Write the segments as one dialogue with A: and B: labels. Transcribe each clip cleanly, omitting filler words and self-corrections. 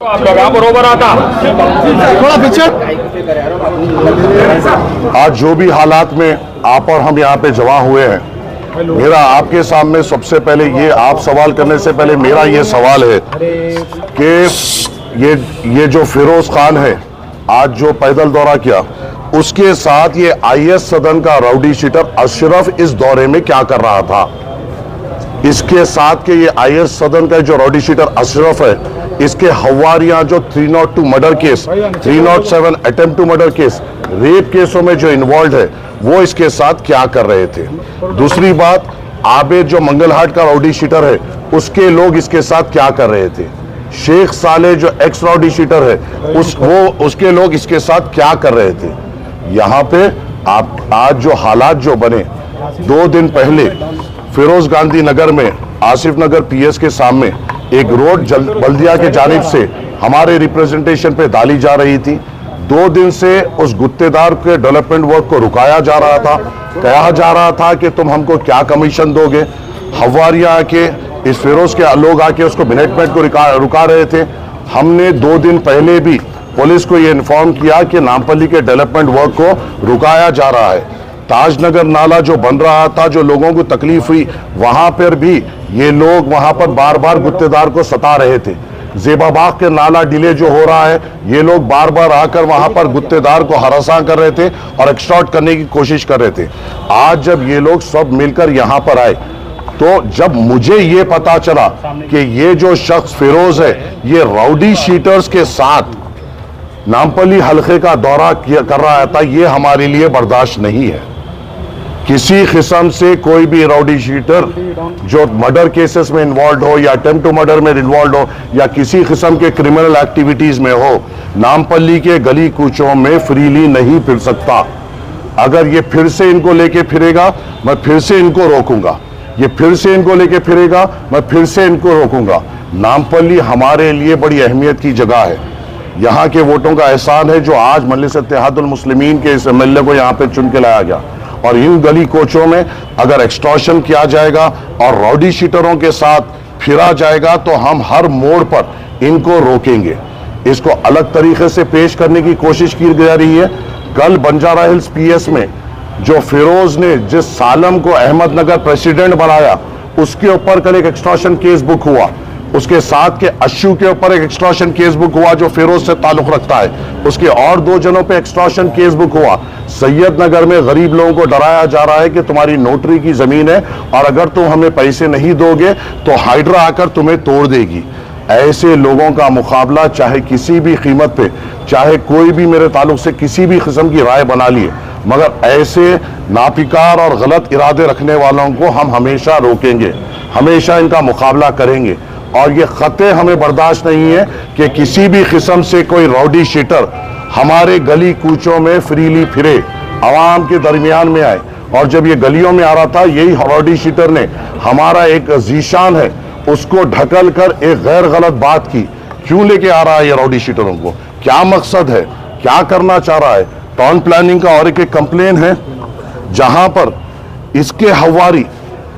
A: आप लोग बरोबर आता
B: थोड़ा पीछे।
C: आज जो भी हालात में आप और हम यहाँ पे जमा हुए हैं, मेरा आपके सामने सबसे पहले ये, आप सवाल करने से पहले मेरा ये सवाल है कि ये जो फिरोज खान है, आज जो पैदल दौरा किया, उसके साथ ये आईएस सदन का राउडी शीटर अशरफ इस दौरे में क्या कर रहा था? इसके साथ के ये आईएस सदन का जो राउडी शीटर अशरफ है, इसके हवारियां जो 302 murder case, 307 attempt to murder case, rape केसों में जो इन्वॉल्व है, वो इसके साथ क्या कर रहे थे? दूसरी बात, आबिद जो मंगलहाट का राउडी शीटर है, उसके लोग इसके साथ क्या कर रहे थे? शेख साले जो एक्स राउडी शीटर है, उसके लोग इसके साथ क्या कर रहे थे? यहाँ पे आप आज जो हालात जो बने, 2 दिन पहले फिरोज गांधी नगर में आसिफ नगर पीएस के सामने एक रोड बल्दिया के जानिब से हमारे रिप्रेजेंटेशन पे डाली जा रही थी। 2 दिन से उस गुत्तेदार के डेवलपमेंट वर्क को रुकाया जा रहा था। कहा जा रहा था कि तुम हमको क्या कमीशन दोगे? हवारियां आके, इस फिरोज के लोग आके उसको मिनटमेंट को रुका रहे थे। हमने 2 दिन पहले भी पुलिस को यह इन्फॉर्म किया कि नामपल्ली के डेवलपमेंट वर्क को रुकाया जा रहा है। ताजनगर नाला जो बन रहा था, जो लोगों को तकलीफ हुई, वहां पर भी ये लोग वहां पर बार बार गुत्तेदार को सता रहे थे। जेबाबाग के नाला डिले जो हो रहा है, ये लोग बार बार आकर वहां पर गुत्तेदार को हरासा कर रहे थे और एक्सटॉर्ट करने की कोशिश कर रहे थे। आज जब ये लोग सब मिलकर यहां पर आए, तो जब मुझे ये पता चला कि ये जो शख्स फिरोज है, ये राउडी शीटर्स के साथ नामपल्ली हल्के का दौरा कर रहा था, ये हमारे लिए बर्दाश्त नहीं है। किसी किस्म से कोई भी राउडी शीटर जो मर्डर केसेस में इन्वॉल्व हो या अटेम्प्ट टू मर्डर में इन्वॉल्व हो या किसी किस्म के क्रिमिनल एक्टिविटीज में हो, नामपल्ली के गली कूचों में फ्रीली नहीं फिर सकता। अगर ये फिर से इनको लेके फिरेगा, मैं फिर से इनको रोकूंगा। ये फिर से इनको लेके फिरेगा, मैं फिर से इनको रोकूंगा। नामपल्ली हमारे लिए बड़ी अहमियत की जगह है। यहाँ के वोटों का एहसान है जो आज मजलिस इत्तेहादुल मुस्लिमीन के इस एमएलए को यहाँ पे चुन के लाया गया। और इन गली कोचों में अगर एक्सटॉर्शन किया जाएगा और राउडी शीटरों के साथ फिरा जाएगा, तो हम हर मोड़ पर इनको रोकेंगे। इसको अलग तरीके से पेश करने की कोशिश की जा रही है। कल बंजारा हिल्स पीएस में जो फिरोज ने जिस सालम को अहमदनगर प्रेसिडेंट बनाया, उसके ऊपर कल एक एक्सटॉर्शन केस बुक हुआ। उसके साथ के अशु के ऊपर एक एक्सटॉर्शन केस बुक हुआ जो फिरोज से ताल्लुक रखता है। उसके और 2 जनों पे एक्सटॉर्शन केस बुक हुआ। सैयद नगर में गरीब लोगों को डराया जा रहा है कि तुम्हारी नोटरी की जमीन है और अगर तुम हमें पैसे नहीं दोगे तो हाइड्रा आकर तुम्हें तोड़ देगी। ऐसे लोगों का मुकाबला चाहे किसी भी कीमत पे, चाहे कोई भी मेरे ताल्लुक से किसी भी किस्म की राय बना लिए, मगर ऐसे नापिकार और गलत इरादे रखने वालों को हम हमेशा रोकेंगे, हमेशा इनका मुकाबला करेंगे। और ये खते हमें बर्दाश्त नहीं है कि किसी भी किस्म से कोई राउडी शीटर हमारे गली कूचों में फ्रीली फिरे, आवाम के दरमियान में आए। और जब ये गलियों में आ रहा था, यही राउडी शीटर ने हमारा एक जीशान है उसको ढकल कर एक गैर गलत बात की। क्यों लेके आ रहा है ये राउडी शीटरों को? क्या मकसद है? क्या करना चाह रहा है? टाउन प्लानिंग का और एक कंप्लेन है जहां पर इसके हवारी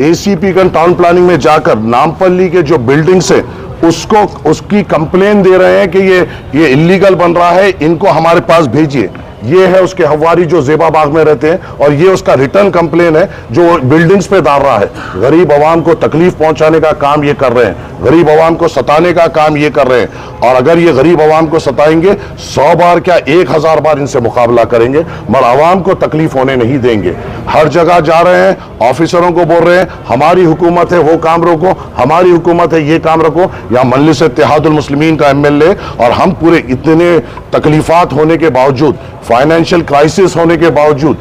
C: एसीपी का टाउन प्लानिंग में जाकर नामपल्ली के जो बिल्डिंग्स है उसकी कंप्लेन दे रहे हैं कि ये इलीगल बन रहा है, इनको हमारे पास भेजिए। ये है उसके हवारी जो जेबाबाग में रहते हैं और ये उसका रिटर्न कंप्लेन है जो बिल्डिंग्स पे डाल रहा है। गरीब आवाम को तकलीफ पहुंचाने का काम ये कर रहे हैं, गरीब आवाम को सताने का काम ये कर रहे हैं। और अगर ये गरीब आवाम को सताएंगे, 100 बार क्या 1000 बार इनसे मुकाबला करेंगे, मगर आवाम को तकलीफ होने नहीं देंगे। हर जगह जा रहे हैं, ऑफिसरों को बोल रहे हैं हमारी हुकूमत है वो काम रोको, हमारी हुकूमत है ये काम रखो। या मजलिस इत्तेहादुल मुस्लिमीन का एमएलए और हम पूरे इतने तकलीफात होने के बावजूद, फाइनेंशियल क्राइसिस होने के बावजूद,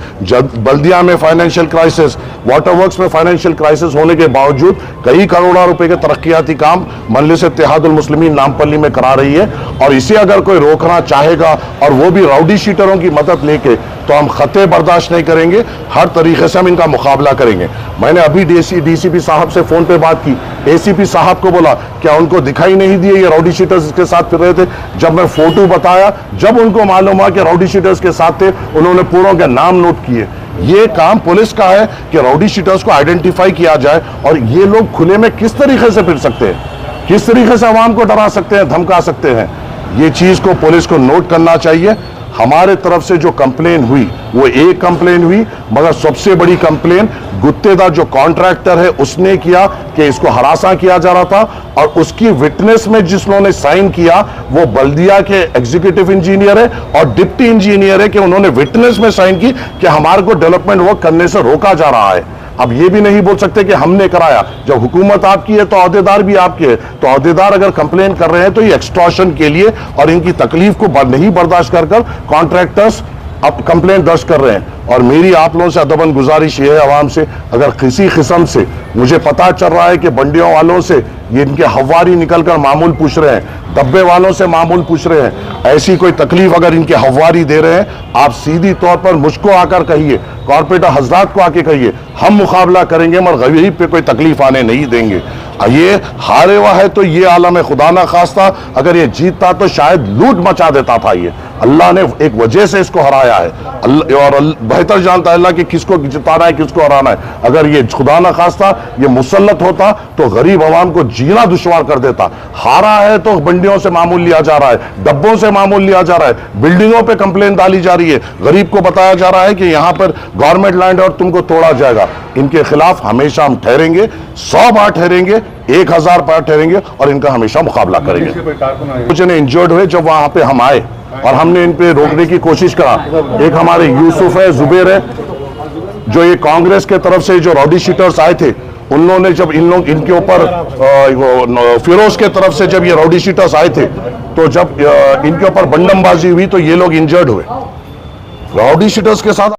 C: बल्दिया में फाइनेंशियल क्राइसिस, वाटर वर्क्स में फाइनेंशियल क्राइसिस होने के बावजूद कई करोड़ों रुपए के तरक्याती काम मजलिस इत्तेहादुल मुस्लिमीन नामपल्ली में करा रही है। और इसे अगर कोई रोकना चाहेगा और वो भी राउडी शीटरों की मदद लेके, तो हम खते बर्दाश्त नहीं करेंगे। हर तरीके से हम इनका मुकाबला करेंगे। मैंने अभी डीसीपी साहब से फोन पे बात की, एसीपी साहब को बोला क्या उनको दिखाई नहीं दिए ये राउडी शीटर्स इसके साथ फिर रहे थे? जब मैं फोटो बताया, जब उनको मालूम हुआ कि राउडी शीटर्स के साथ थे, उन्होंने पूरों के नाम नोट किए। ये काम पुलिस का है कि राउडी शीटर्स को आइडेंटिफाई किया जाए। और ये लोग खुले में किस तरीके से फिर सकते हैं, किस तरीके से आवाम को डरा सकते हैं, धमका सकते हैं? ये चीज को पुलिस को नोट करना चाहिए। हमारे तरफ से जो कंप्लेन हुई वो एक कंप्लेन हुई, मगर सबसे बड़ी कंप्लेन गुत्तेदार जो कॉन्ट्रैक्टर है उसने किया कि इसको हरासा किया जा रहा था, और उसकी विटनेस में जिसने साइन किया वो बल्दिया के एग्जीक्यूटिव इंजीनियर है और डिप्टी इंजीनियर है, कि उन्होंने विटनेस में साइन की कि हमारे को डेवलपमेंट वर्क करने से रोका जा रहा है। अब ये भी नहीं बोल सकते कि हमने कराया। जब हुकूमत आपकी है तो अहदेदार भी आपके है, तो अहदेदार अगर कंप्लेन कर रहे हैं तो ये एक्सटॉर्शन के लिए और इनकी तकलीफ को नहीं बर्दाश्त कर कॉन्ट्रैक्टर्स अब कंप्लेन दर्ज कर रहे हैं। और मेरी आप लोगों से अदबन गुजारिश ये है आवाम से, अगर किसी किस्म से मुझे पता चल रहा है कि बंडियों वालों से ये इनके हवारी निकलकर मामूल पूछ रहे हैं, डब्बे वालों से मामूल पूछ रहे हैं, ऐसी कोई तकलीफ अगर इनके हवारी दे रहे हैं, आप सीधी तौर पर मुझको आकर कहिए, कॉर्पोरेटर हजरात को आके कहिए, हम मुकाबला करेंगे मगर गरीब पे कोई तकलीफ आने नहीं देंगे। ये हारे हुआ है तो ये आलम है, खुदा ना खास्ता अगर ये जीतता तो शायद लूट मचा देता था। ये अल्लाह ने एक वजह से इसको हराया है, और बेहतर जानता है अल्लाह कि किसको जिताना है किसको हराना है। अगर ये खुदा ना खास्ता ये मुसल्लत होता तो गरीब आवाम को जीना दुश्वार कर देता। हारा है तो बंडियों से मामूल लिया जा रहा है, डब्बों से मामूल लिया जा रहा है, बिल्डिंगों पे कंप्लेन डाली जा रही है, गरीब को बताया जा रहा है कि यहां पर गवर्नमेंट लैंड है और तुमको तोड़ा जाएगा। इनके खिलाफ हमेशा हम ठहरेंगे, 100 बार ठहरेंगे, 1000 बार ठहरेंगे और इनका हमेशा मुकाबला करेंगे। कुछ ने इंजर्ड हुए जब वहां पे हम आए और हमने इन पे रोकने की कोशिश करा। एक हमारे यूसुफ है, जुबेर है, जो ये कांग्रेस के तरफ से जो रॉडी शीटर्स आए थे, उन्होंने जब इनके ऊपर फिरोज के तरफ से जब ये रॉडी शीटर्स आए थे, तो जब इनके ऊपर बंडमबाजी हुई तो ये लोग इंजर्ड हुए। रॉडी शीटर्स के साथ